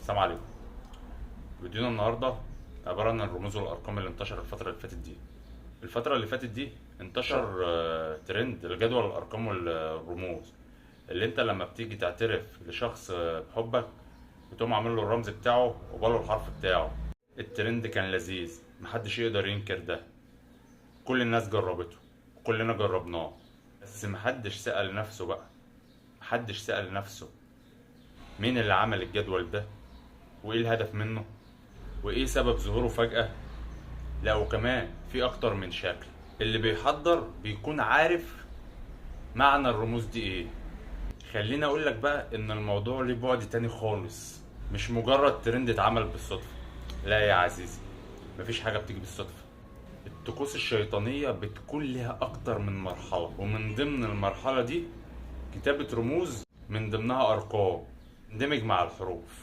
السلام عليكم. فيديونا النهارده عبارة عن الرموز والأرقام اللي انتشر الفترة اللي فاتت دي. الفترة اللي فاتت دي انتشر ترند لجدول الأرقام والرموز، اللي انت لما بتيجي تعترف لشخص بحبك بتقوم عامل له الرمز بتاعه وباله الحرف بتاعه. الترند كان لذيذ، محدش يقدر ينكر ده، كل الناس جربته وكلنا جربناه، بس محدش سأل نفسه بقى، محدش سأل نفسه مين اللي عمل الجدول ده، وايه الهدف منه، وايه سبب ظهوره فجأة. لا وكمان في اكتر من شكل، اللي بيحضر بيكون عارف معنى الرموز دي ايه. خليني اقول لك بقى ان الموضوع ليه بعد تاني خالص، مش مجرد ترند اتعمل بالصدفة. لا يا عزيزي، مفيش حاجة بتيجي بالصدفة. الطقوس الشيطانية بتكون لها اكتر من مرحلة، ومن ضمن المرحلة دي كتابة رموز، من ضمنها ارقام تندمج مع الحروف.